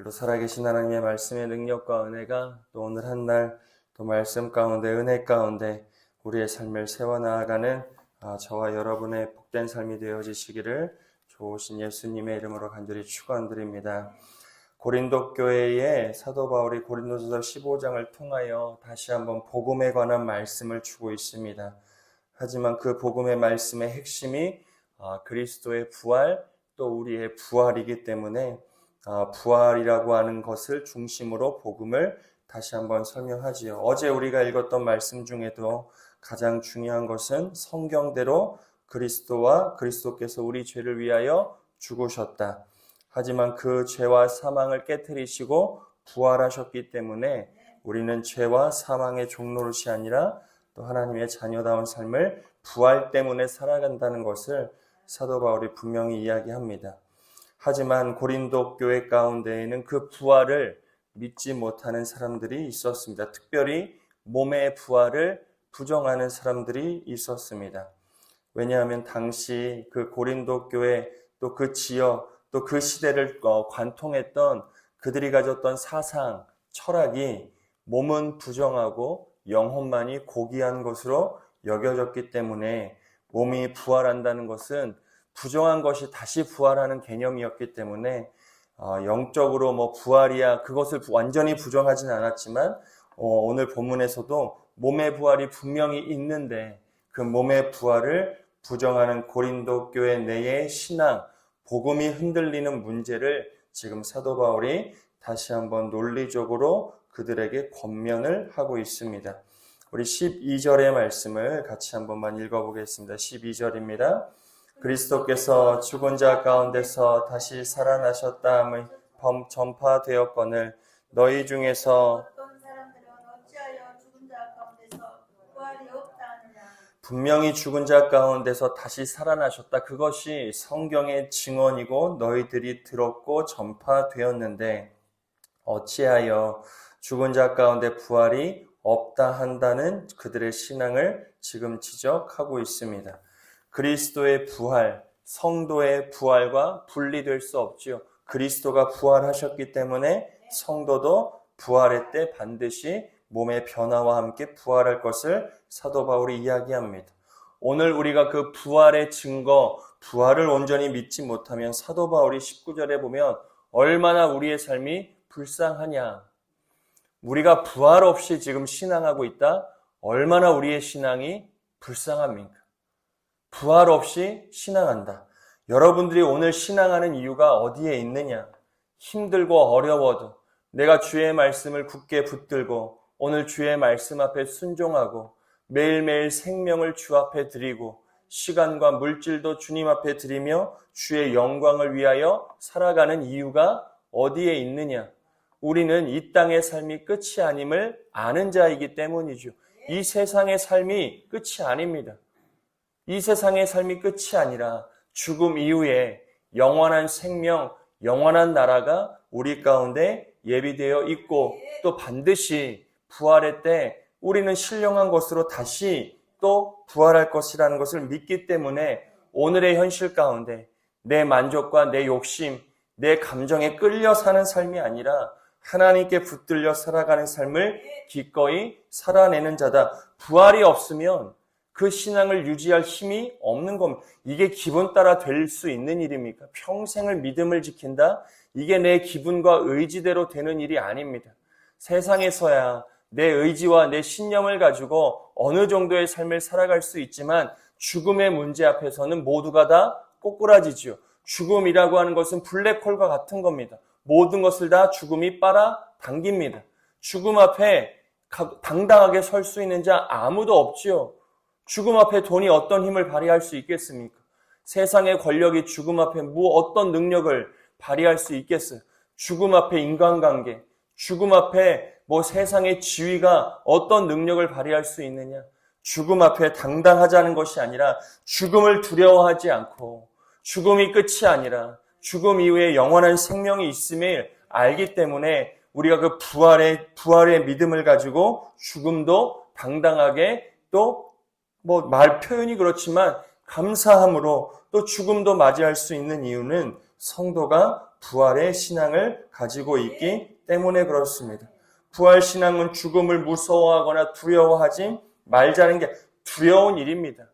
오늘도 살아계신 하나님의 말씀의 능력과 은혜가 또 오늘 한 날 또 말씀 가운데 은혜 가운데 우리의 삶을 세워나가는 저와 여러분의 복된 삶이 되어지시기를 좋으신 예수님의 이름으로 간절히 축원드립니다. 고린도 교회에 사도 바울이 고린도전서 15장을 통하여 다시 한번 복음에 관한 말씀을 주고 있습니다. 하지만 그 복음의 말씀의 핵심이 그리스도의 부활 또 우리의 부활이기 때문에 부활이라고 하는 것을 중심으로 복음을 다시 한번 설명하지요. 어제 우리가 읽었던 말씀 중에도 가장 중요한 것은 성경대로 그리스도와 그리스도께서 우리 죄를 위하여 죽으셨다. 하지만 그 죄와 사망을 깨트리시고 부활하셨기 때문에 우리는 죄와 사망의 종노릇이 아니라 또 하나님의 자녀다운 삶을 부활 때문에 살아간다는 것을 사도 바울이 분명히 이야기합니다. 하지만 고린도 교회 가운데에는 그 부활을 믿지 못하는 사람들이 있었습니다. 특별히 몸의 부활을 부정하는 사람들이 있었습니다. 왜냐하면 당시 그 고린도 교회 또 그 지역 또 그 시대를 관통했던 그들이 가졌던 사상, 철학이 몸은 부정하고 영혼만이 고귀한 것으로 여겨졌기 때문에 몸이 부활한다는 것은 부정한 것이 다시 부활하는 개념이었기 때문에 영적으로 부활이야 그것을 완전히 부정하진 않았지만 오늘 본문에서도 몸의 부활이 분명히 있는데 그 몸의 부활을 부정하는 고린도 교회 내의 신앙, 복음이 흔들리는 문제를 지금 사도 바울이 다시 한번 논리적으로 그들에게 권면을 하고 있습니다. 우리 12절의 말씀을 같이 한번만 읽어보겠습니다. 12절입니다. 그리스도께서 죽은 자 가운데서 다시 살아나셨다함을 전파되었거늘 너희 중에서 어떤 사람들은 어찌하여 죽은 자 가운데서 부활이 없다 하느냐. 분명히 죽은 자 가운데서 다시 살아나셨다. 그것이 성경의 증언이고 너희들이 들었고 전파되었는데 어찌하여 죽은 자 가운데 부활이 없다 한다는 그들의 신앙을 지금 지적하고 있습니다. 그리스도의 부활, 성도의 부활과 분리될 수 없지요. 그리스도가 부활하셨기 때문에 성도도 부활의 때 반드시 몸의 변화와 함께 부활할 것을 사도 바울이 이야기합니다. 오늘 우리가 그 부활의 증거, 부활을 온전히 믿지 못하면 사도 바울이 19절에 보면 얼마나 우리의 삶이 불쌍하냐. 우리가 부활 없이 지금 신앙하고 있다? 얼마나 우리의 신앙이 불쌍합니까? 부활 없이 신앙한다. 여러분들이 오늘 신앙하는 이유가 어디에 있느냐? 힘들고 어려워도 내가 주의 말씀을 굳게 붙들고 오늘 주의 말씀 앞에 순종하고 매일매일 생명을 주 앞에 드리고 시간과 물질도 주님 앞에 드리며 주의 영광을 위하여 살아가는 이유가 어디에 있느냐? 우리는 이 땅의 삶이 끝이 아님을 아는 자이기 때문이죠. 이 세상의 삶이 끝이 아닙니다. 이 세상의 삶이 끝이 아니라 죽음 이후에 영원한 생명, 영원한 나라가 우리 가운데 예비되어 있고 또 반드시 부활의 때 우리는 신령한 것으로 다시 또 부활할 것이라는 것을 믿기 때문에 오늘의 현실 가운데 내 만족과 내 욕심, 내 감정에 끌려 사는 삶이 아니라 하나님께 붙들려 살아가는 삶을 기꺼이 살아내는 자다. 부활이 없으면 그 신앙을 유지할 힘이 없는 겁니다. 이게 기분 따라 될 수 있는 일입니까? 평생을 믿음을 지킨다? 이게 내 기분과 의지대로 되는 일이 아닙니다. 세상에서야 내 의지와 내 신념을 가지고 어느 정도의 삶을 살아갈 수 있지만 죽음의 문제 앞에서는 모두가 다 꼬꾸라지지요. 죽음이라고 하는 것은 블랙홀과 같은 겁니다. 모든 것을 다 죽음이 빨아당깁니다. 죽음 앞에 당당하게 설 수 있는 자 아무도 없지요. 죽음 앞에 돈이 어떤 힘을 발휘할 수 있겠습니까? 세상의 권력이 죽음 앞에 어떤 능력을 발휘할 수 있겠어요? 죽음 앞에 인간관계, 죽음 앞에 세상의 지위가 어떤 능력을 발휘할 수 있느냐? 죽음 앞에 당당하자는 것이 아니라 죽음을 두려워하지 않고 죽음이 끝이 아니라 죽음 이후에 영원한 생명이 있음을 알기 때문에 우리가 그 부활의 믿음을 가지고 죽음도 당당하게 또 말 표현이 그렇지만 감사함으로 또 죽음도 맞이할 수 있는 이유는 성도가 부활의 신앙을 가지고 있기 때문에 그렇습니다. 부활 신앙은 죽음을 무서워하거나 두려워하지 말자는 게 두려운 일입니다.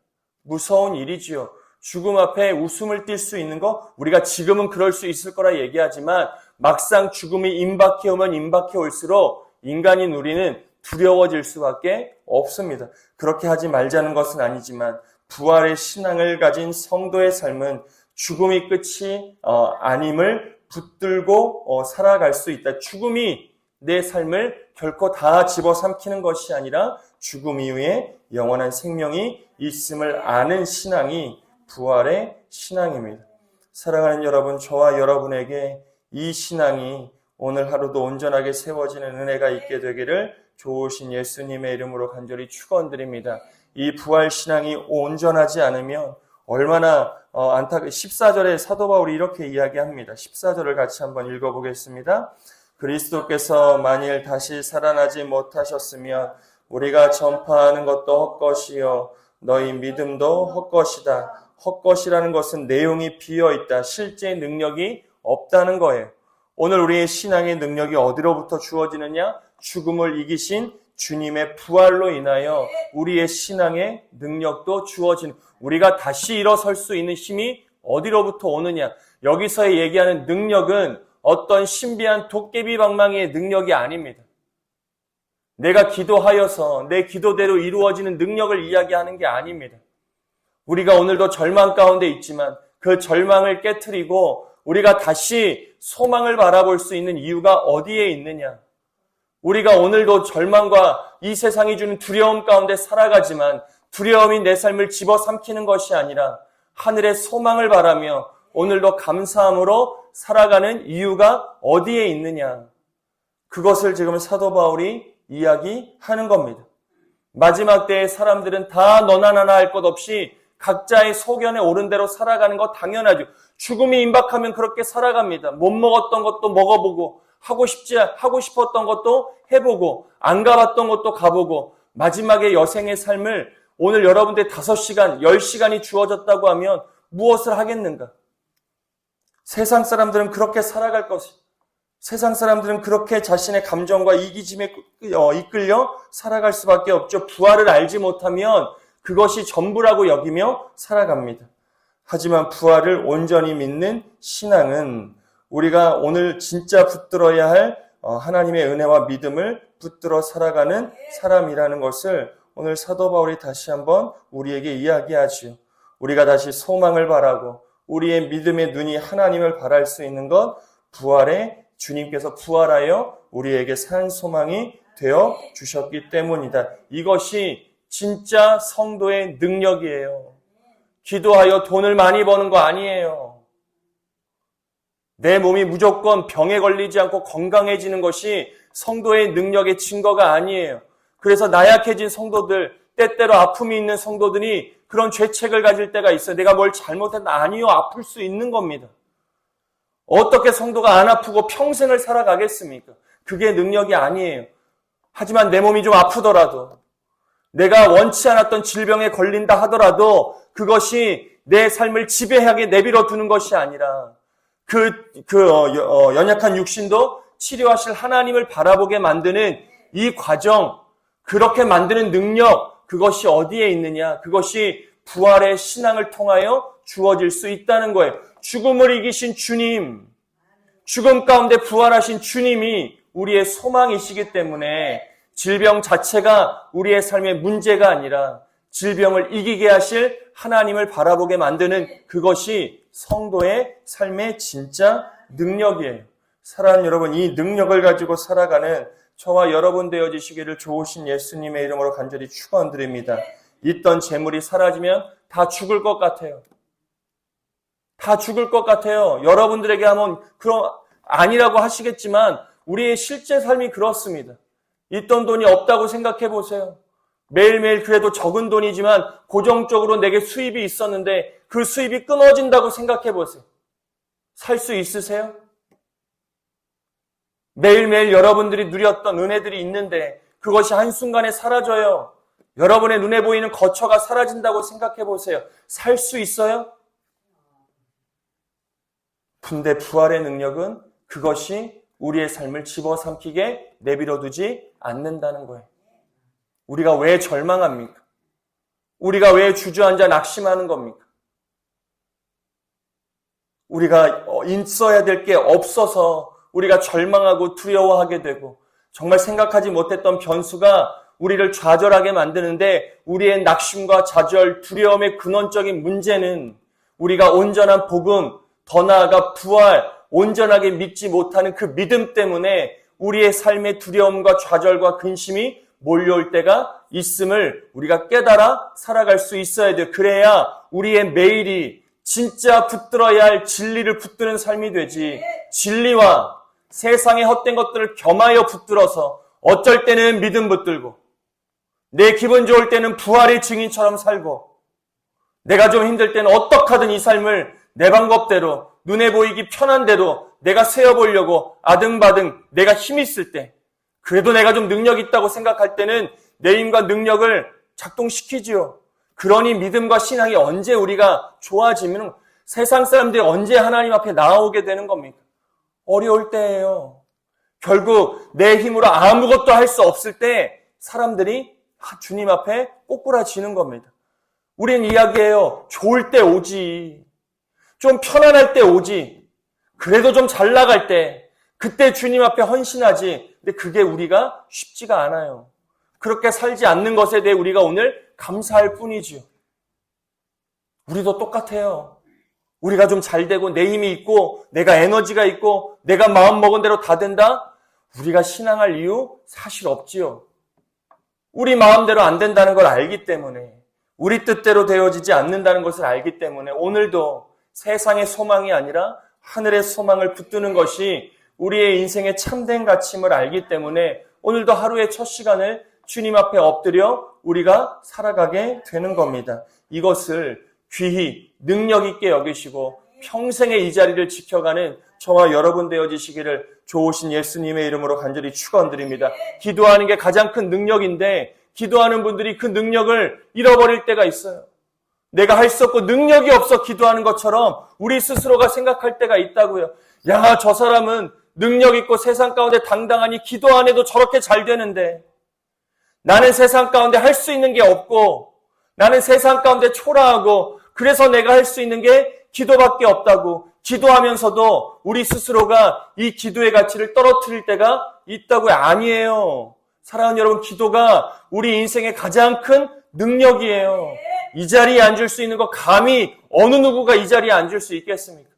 무서운 일이지요. 죽음 앞에 웃음을 띌 수 있는 거 우리가 지금은 그럴 수 있을 거라 얘기하지만 막상 죽음이 임박해 오면 임박해 올수록 인간인 우리는 두려워질 수밖에 없습니다. 그렇게 하지 말자는 것은 아니지만 부활의 신앙을 가진 성도의 삶은 죽음이 끝이 아님을 붙들고 살아갈 수 있다. 죽음이 내 삶을 결코 다 집어삼키는 것이 아니라 죽음 이후에 영원한 생명이 있음을 아는 신앙이 부활의 신앙입니다. 사랑하는 여러분, 저와 여러분에게 이 신앙이 오늘 하루도 온전하게 세워지는 은혜가 있게 되기를 좋으신 예수님의 이름으로 간절히 축원드립니다. 이 부활 신앙이 온전하지 않으면 얼마나 14절에 사도 바울이 이렇게 이야기합니다. 14절을 같이 한번 읽어보겠습니다. 그리스도께서 만일 다시 살아나지 못하셨으면 우리가 전파하는 것도 헛것이요 너희 믿음도 헛것이다. 헛것이라는 것은 내용이 비어있다. 실제 능력이 없다는 거예요. 오늘 우리의 신앙의 능력이 어디로부터 주어지느냐? 죽음을 이기신 주님의 부활로 인하여 우리의 신앙의 능력도 주어지는, 우리가 다시 일어설 수 있는 힘이 어디로부터 오느냐? 여기서 얘기하는 능력은 어떤 신비한 도깨비 방망이의 능력이 아닙니다. 내가 기도하여서 내 기도대로 이루어지는 능력을 이야기하는 게 아닙니다. 우리가 오늘도 절망 가운데 있지만 그 절망을 깨트리고 우리가 다시 소망을 바라볼 수 있는 이유가 어디에 있느냐? 우리가 오늘도 절망과 이 세상이 주는 두려움 가운데 살아가지만 두려움이 내 삶을 집어삼키는 것이 아니라 하늘의 소망을 바라며 오늘도 감사함으로 살아가는 이유가 어디에 있느냐? 그것을 지금 사도 바울이 이야기하는 겁니다. 마지막 때의 사람들은 다 너나 나나 할 것 없이 각자의 소견에 오른 대로 살아가는 거 당연하죠. 죽음이 임박하면 그렇게 살아갑니다. 못 먹었던 것도 먹어보고 하고 싶었던 것도 해보고 안 가봤던 것도 가보고 마지막에 여생의 삶을 오늘 여러분들 5시간, 10시간이 주어졌다고 하면 무엇을 하겠는가? 세상 사람들은 그렇게 살아갈 것이. 세상 사람들은 그렇게 자신의 감정과 이기심에 이끌려 살아갈 수밖에 없죠. 부활을 알지 못하면 그것이 전부라고 여기며 살아갑니다. 하지만 부활을 온전히 믿는 신앙은 우리가 오늘 진짜 붙들어야 할 하나님의 은혜와 믿음을 붙들어 살아가는 사람이라는 것을 오늘 사도 바울이 다시 한번 우리에게 이야기하지요. 우리가 다시 소망을 바라고 우리의 믿음의 눈이 하나님을 바랄 수 있는 것, 부활의 주님께서 부활하여 우리에게 산 소망이 되어 주셨기 때문이다. 이것이 진짜 성도의 능력이에요. 기도하여 돈을 많이 버는 거 아니에요. 내 몸이 무조건 병에 걸리지 않고 건강해지는 것이 성도의 능력의 증거가 아니에요. 그래서 나약해진 성도들, 때때로 아픔이 있는 성도들이 그런 죄책을 가질 때가 있어요. 내가 뭘 잘못했나? 아니요. 아플 수 있는 겁니다. 어떻게 성도가 안 아프고 평생을 살아가겠습니까? 그게 능력이 아니에요. 하지만 내 몸이 좀 아프더라도 내가 원치 않았던 질병에 걸린다 하더라도 그것이 내 삶을 지배하게 내버려 두는 것이 아니라 연약한 육신도 치료하실 하나님을 바라보게 만드는 이 과정, 그렇게 만드는 능력, 그것이 어디에 있느냐? 그것이 부활의 신앙을 통하여 주어질 수 있다는 거예요. 죽음을 이기신 주님, 죽음 가운데 부활하신 주님이 우리의 소망이시기 때문에 질병 자체가 우리의 삶의 문제가 아니라 질병을 이기게 하실 하나님을 바라보게 만드는 그것이 성도의 삶의 진짜 능력이에요. 사랑하는 여러분, 이 능력을 가지고 살아가는 저와 여러분 되어지시기를 좋으신 예수님의 이름으로 간절히 축원드립니다. 있던 재물이 사라지면 다 죽을 것 같아요. 다 죽을 것 같아요. 여러분들에게 하면 아니라고 하시겠지만 우리의 실제 삶이 그렇습니다. 있던 돈이 없다고 생각해 보세요. 매일매일 그래도 적은 돈이지만 고정적으로 내게 수입이 있었는데 그 수입이 끊어진다고 생각해 보세요. 살 수 있으세요? 매일매일 여러분들이 누렸던 은혜들이 있는데 그것이 한순간에 사라져요. 여러분의 눈에 보이는 거처가 사라진다고 생각해 보세요. 살 수 있어요? 근데 부활의 능력은 그것이 우리의 삶을 집어삼키게 내버려두지 않는다는 거예요. 우리가 왜 절망합니까? 우리가 왜 주저앉아 낙심하는 겁니까? 우리가 있어야 될 게 없어서 우리가 절망하고 두려워하게 되고 정말 생각하지 못했던 변수가 우리를 좌절하게 만드는데 우리의 낙심과 좌절, 두려움의 근원적인 문제는 우리가 온전한 복음, 더 나아가 부활, 온전하게 믿지 못하는 그 믿음 때문에 우리의 삶의 두려움과 좌절과 근심이 몰려올 때가 있음을 우리가 깨달아 살아갈 수 있어야 돼요. 그래야 우리의 매일이 진짜 붙들어야 할 진리를 붙드는 삶이 되지. 진리와 세상의 헛된 것들을 겸하여 붙들어서 어쩔 때는 믿음 붙들고 내 기분 좋을 때는 부활의 증인처럼 살고 내가 좀 힘들 때는 어떡하든 이 삶을 내 방법대로 눈에 보이기 편한 대로 내가 세워보려고 아등바등 내가 힘 있을 때 그래도 내가 좀 능력 있다고 생각할 때는 내 힘과 능력을 작동시키지요. 그러니 믿음과 신앙이 언제 우리가 좋아지면 세상 사람들이 언제 하나님 앞에 나오게 되는 겁니까? 어려울 때예요. 결국 내 힘으로 아무것도 할 수 없을 때 사람들이 주님 앞에 꼬꾸라지는 겁니다. 우린 이야기해요. 좋을 때 오지. 좀 편안할 때 오지. 그래도 좀 잘 나갈 때 그때 주님 앞에 헌신하지. 근데 그게 우리가 쉽지가 않아요. 그렇게 살지 않는 것에 대해 우리가 오늘 감사할 뿐이지요. 우리도 똑같아요. 우리가 좀 잘 되고 내 힘이 있고 내가 에너지가 있고 내가 마음먹은 대로 다 된다? 우리가 신앙할 이유 사실 없지요. 우리 마음대로 안 된다는 걸 알기 때문에 우리 뜻대로 되어지지 않는다는 것을 알기 때문에 오늘도 세상의 소망이 아니라 하늘의 소망을 붙드는 것이 우리의 인생의 참된 가치임을 알기 때문에 오늘도 하루의 첫 시간을 주님 앞에 엎드려 우리가 살아가게 되는 겁니다. 이것을 귀히 능력 있게 여기시고 평생의 이 자리를 지켜가는 저와 여러분 되어지시기를 좋으신 예수님의 이름으로 간절히 축원드립니다. 기도하는 게 가장 큰 능력인데 기도하는 분들이 그 능력을 잃어버릴 때가 있어요. 내가 할 수 없고 능력이 없어 기도하는 것처럼 우리 스스로가 생각할 때가 있다고요. 야, 저 사람은 능력 있고 세상 가운데 당당하니 기도 안 해도 저렇게 잘 되는데 나는 세상 가운데 할 수 있는 게 없고 나는 세상 가운데 초라하고 그래서 내가 할 수 있는 게 기도밖에 없다고 기도하면서도 우리 스스로가 이 기도의 가치를 떨어뜨릴 때가 있다고요. 아니에요. 사랑하는 여러분, 기도가 우리 인생의 가장 큰 능력이에요. 이 자리에 앉을 수 있는 거 감히 어느 누구가 이 자리에 앉을 수 있겠습니까?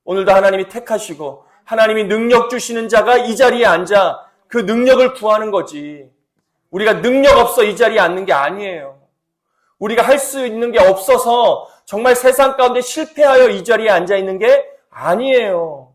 오늘도 하나님이 택하시고 하나님이 능력 주시는 자가 이 자리에 앉아 그 능력을 구하는 거지. 우리가 능력 없어 이 자리에 앉는 게 아니에요. 우리가 할 수 있는 게 없어서 정말 세상 가운데 실패하여 이 자리에 앉아 있는 게 아니에요.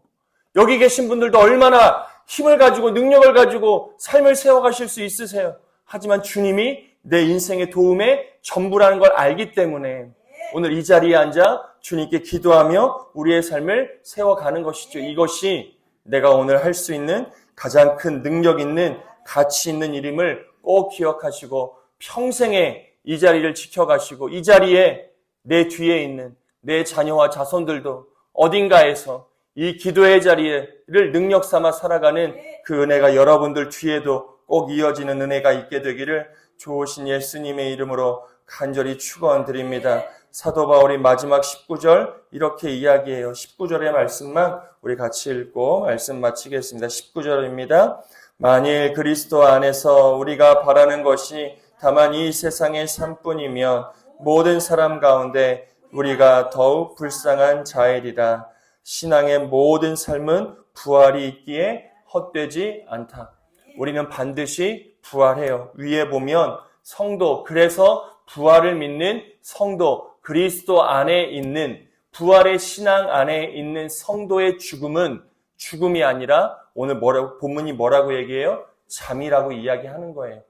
여기 계신 분들도 얼마나 힘을 가지고 능력을 가지고 삶을 세워가실 수 있으세요. 하지만 주님이 내 인생의 도움의 전부라는 걸 알기 때문에 오늘 이 자리에 앉아 주님께 기도하며 우리의 삶을 세워가는 것이죠. 이것이 내가 오늘 할 수 있는 가장 큰 능력 있는 가치 있는 일임을 꼭 기억하시고 평생에 이 자리를 지켜가시고 이 자리에 내 뒤에 있는 내 자녀와 자손들도 어딘가에서 이 기도의 자리를 능력 삼아 살아가는 그 은혜가 여러분들 뒤에도 꼭 이어지는 은혜가 있게 되기를 좋으신 예수님의 이름으로 간절히 축원드립니다. 사도 바울이 마지막 19절 이렇게 이야기해요. 19절의 말씀만 우리 같이 읽고 말씀 마치겠습니다. 19절입니다. 만일 그리스도 안에서 우리가 바라는 것이 다만 이 세상의 삶뿐이면 모든 사람 가운데 우리가 더욱 불쌍한 자이리라. 신앙의 모든 삶은 부활이 있기에 헛되지 않다. 우리는 반드시 부활해요. 위에 보면 성도, 그래서 부활을 믿는 성도, 그리스도 안에 있는 부활의 신앙 안에 있는 성도의 죽음은 죽음이 아니라 오늘 본문이 뭐라고 얘기해요? 잠이라고 이야기하는 거예요.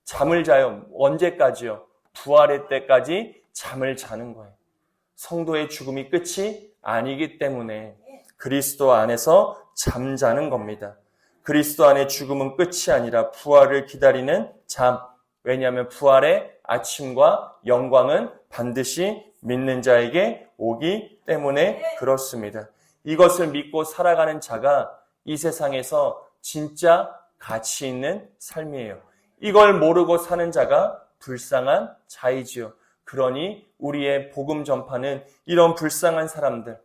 잠을 자요. 언제까지요? 부활의 때까지 잠을 자는 거예요. 성도의 죽음이 끝이 아니기 때문에 그리스도 안에서 잠자는 겁니다. 그리스도 안의 죽음은 끝이 아니라 부활을 기다리는 잠. 왜냐하면 부활의 아침과 영광은 반드시 믿는 자에게 오기 때문에 그렇습니다. 이것을 믿고 살아가는 자가 이 세상에서 진짜 가치 있는 삶이에요. 이걸 모르고 사는 자가 불쌍한 자이지요. 그러니 우리의 복음 전파는 이런 불쌍한 사람들,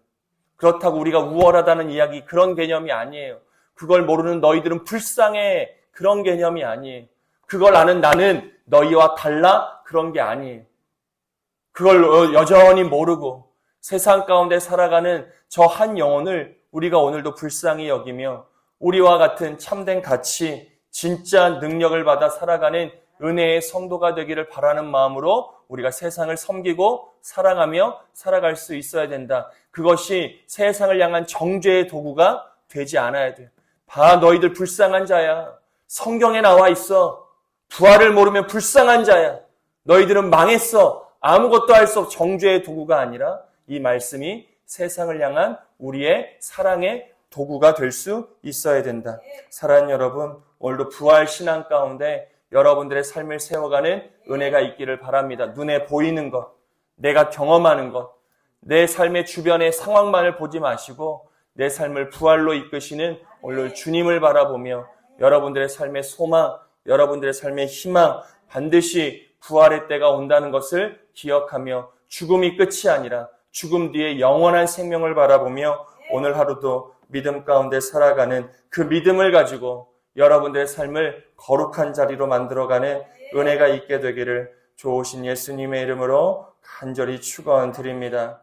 그렇다고 우리가 우월하다는 이야기, 그런 개념이 아니에요. 그걸 모르는 너희들은 불쌍해, 그런 개념이 아니에요. 그걸 아는 나는 너희와 달라, 그런 게 아니에요. 그걸 여전히 모르고 세상 가운데 살아가는 저 한 영혼을 우리가 오늘도 불쌍히 여기며 우리와 같은 참된 가치, 진짜 능력을 받아 살아가는 은혜의 성도가 되기를 바라는 마음으로 우리가 세상을 섬기고 사랑하며 살아갈 수 있어야 된다. 그것이 세상을 향한 정죄의 도구가 되지 않아야 돼요. 봐, 너희들 불쌍한 자야. 성경에 나와 있어. 부활을 모르면 불쌍한 자야. 너희들은 망했어. 아무것도 할 수 없어. 정죄의 도구가 아니라 이 말씀이 세상을 향한 우리의 사랑의 도구가 될 수 있어야 된다. 사랑하는 여러분, 오늘도 부활 신앙 가운데 여러분들의 삶을 세워가는 은혜가 있기를 바랍니다. 눈에 보이는 것, 내가 경험하는 것, 내 삶의 주변의 상황만을 보지 마시고 내 삶을 부활로 이끄시는 오늘 주님을 바라보며 여러분들의 삶의 소망, 여러분들의 삶의 희망, 반드시 부활의 때가 온다는 것을 기억하며 죽음이 끝이 아니라 죽음 뒤에 영원한 생명을 바라보며 오늘 하루도 믿음 가운데 살아가는 그 믿음을 가지고 여러분들의 삶을 거룩한 자리로 만들어가는 은혜가 있게 되기를 좋으신 예수님의 이름으로 간절히 축원드립니다.